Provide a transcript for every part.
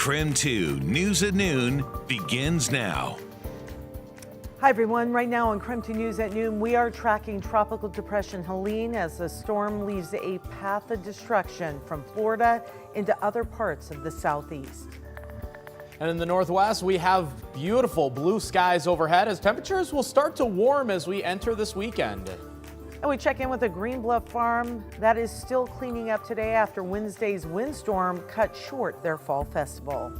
KREM 2 News at Noon begins now. Hi everyone, right now on KREM 2 News at Noon, we are tracking Tropical Depression Helene as the storm leaves a path of destruction from Florida into other parts of the southeast. And in the northwest, we have beautiful blue skies overhead as temperatures will start to warm as we enter this weekend. And we check in with the Green Bluff farm that is still cleaning up today after Wednesday's windstorm cut short their fall festival.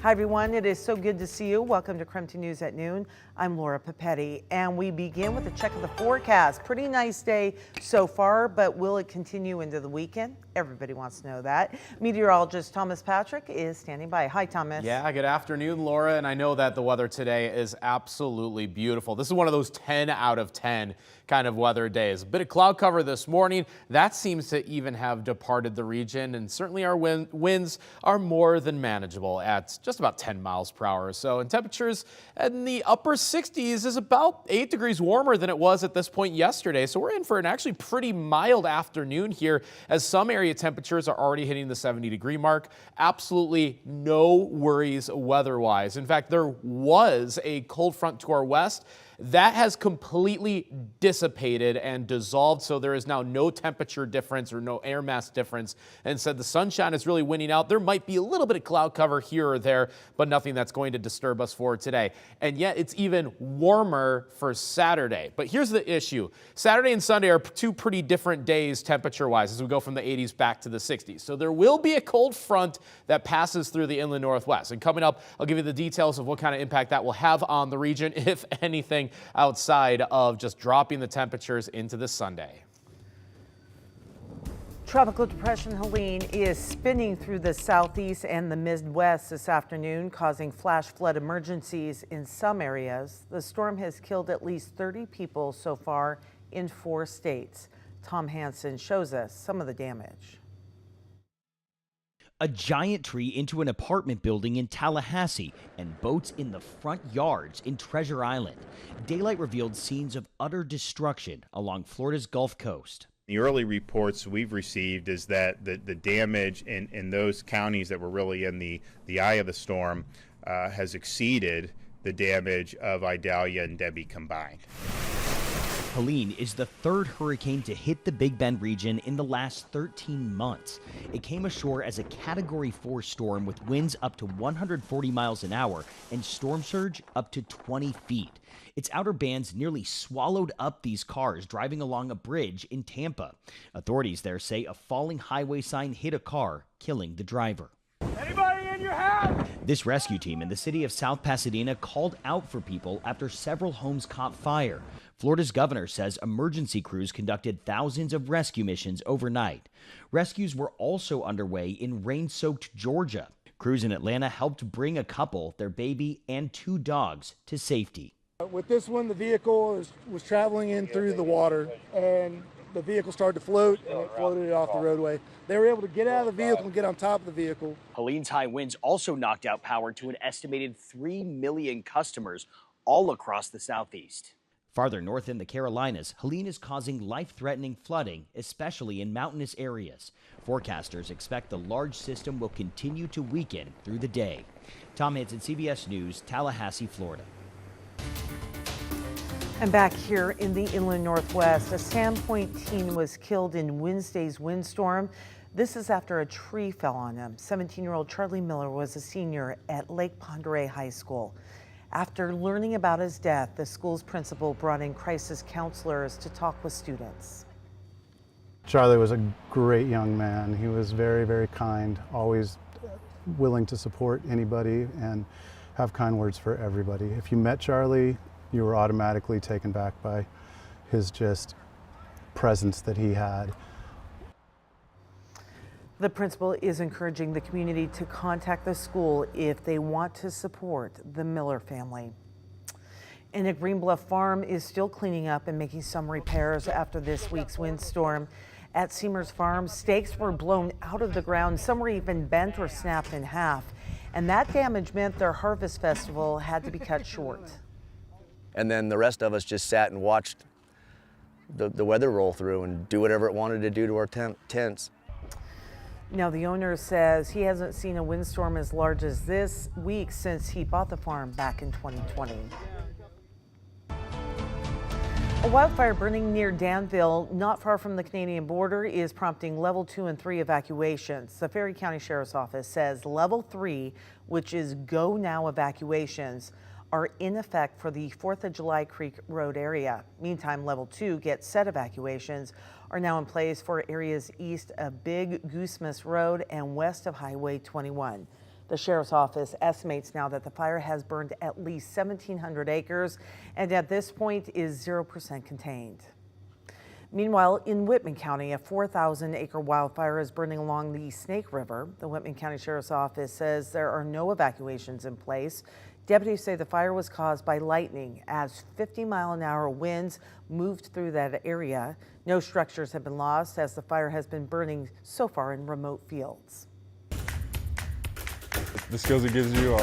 Hi everyone, it is so good to see you. Welcome to KREM 2 News at Noon. I'm Laura Papetti, and we begin with a check of the forecast. Pretty nice day so far, but will it continue into the weekend? Everybody wants to know that. Meteorologist Thomas Patrick is standing by. Hi, Thomas. Yeah, good afternoon, Laura. And I know that the weather today is absolutely beautiful. This is one of those 10 out of 10 kind of weather days. A bit of cloud cover this morning. That seems to even have departed the region, and certainly our winds are more than manageable at just about 10 miles per hour or so. And temperatures in the upper 60s is about 8 degrees warmer than it was at this point yesterday. So we're in for an actually pretty mild afternoon here, as some area temperatures are already hitting the 70-degree mark. Absolutely no worries weather-wise. In fact, there was a cold front to our west. That has completely dissipated and dissolved, so there is now no temperature difference or no air mass difference. And instead, the sunshine is really winning out. There might be a little bit of cloud cover here or there, but nothing that's going to disturb us for today. And yet, it's even warmer for Saturday. But here's the issue. Saturday and Sunday are two pretty different days temperature-wise as we go from the 80s back to the 60s. So there will be a cold front that passes through the inland northwest. And coming up, I'll give you the details of what kind of impact that will have on the region, if anything, outside of just dropping the temperatures into this Sunday. Tropical Depression Helene is spinning through the southeast and the Midwest this afternoon, causing flash flood emergencies in some areas. The storm has killed at least 30 people so far in 4 states. Tom Hansen shows us some of the damage. A giant tree into an apartment building in Tallahassee and boats in the front yards in Treasure Island. Daylight revealed scenes of utter destruction along Florida's Gulf Coast. The early reports we've received is that the damage in those counties that were really in the eye of the storm has exceeded the damage of Idalia and Debbie combined. Helene is the third hurricane to hit the Big Bend region in the last 13 months. It came ashore as a Category 4 storm with winds up to 140 miles an hour and storm surge up to 20 feet. Its outer bands nearly swallowed up these cars driving along a bridge in Tampa. Authorities there say a falling highway sign hit a car, killing the driver. Anybody in your house? This rescue team in the city of South Pasadena called out for people after several homes caught fire. Florida's governor says emergency crews conducted thousands of rescue missions overnight. Rescues were also underway in rain-soaked Georgia. Crews in Atlanta helped bring a couple, their baby, and 2 dogs to safety. With this one, the vehicle was traveling in through the water, and the vehicle started to float, and it floated off the roadway. They were able to get out of the vehicle and get on top of the vehicle. Helene's high winds also knocked out power to an estimated 3 million customers all across the southeast. Farther north in the Carolinas, Helene is causing life-threatening flooding, especially in mountainous areas. Forecasters expect the large system will continue to weaken through the day. Tom Hansen, CBS News, Tallahassee, Florida. And back here in the inland northwest, a Sandpoint teen was killed in Wednesday's windstorm. This is after a tree fell on him. 17-year-old Charlie Miller was a senior at Lake Pend High School. After learning about his death, the school's principal brought in crisis counselors to talk with students. Charlie was a great young man. He was very, very kind, always willing to support anybody and have kind words for everybody. If you met Charlie, you were automatically taken back by his just presence that he had. The principal is encouraging the community to contact the school if they want to support the Miller family. And a Green Bluff farm is still cleaning up and making some repairs after this week's windstorm. At Seamer's Farm, stakes were blown out of the ground. Some were even bent or snapped in half. And that damage meant their harvest festival had to be cut short. And then the rest of us just sat and watched the weather roll through and do whatever it wanted to do to our tents. Now, the owner says he hasn't seen a windstorm as large as this week since he bought the farm back in 2020. A wildfire burning near Danville, not far from the Canadian border, is prompting level 2 and 3 evacuations. The Ferry County Sheriff's Office says level 3, which is go now evacuations, are in effect for the 4th of July Creek Road area. Meantime, level 2 get set evacuations are now in place for areas east of Big Goosemas Road and west of Highway 21. The Sheriff's Office estimates now that the fire has burned at least 1,700 acres and at this point is 0% contained. Meanwhile, in Whitman County, a 4,000-acre wildfire is burning along the Snake River. The Whitman County Sheriff's Office says there are no evacuations in place. Deputies say the fire was caused by lightning as 50-mile-an-hour winds moved through that area. No structures have been lost as the fire has been burning so far in remote fields. The skills it gives you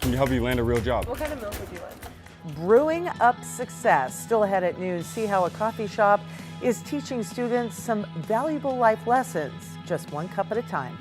can help you land a real job. What kind of milk would you like? Brewing up success. Still ahead at noon, see how a coffee shop is teaching students some valuable life lessons, just one cup at a time.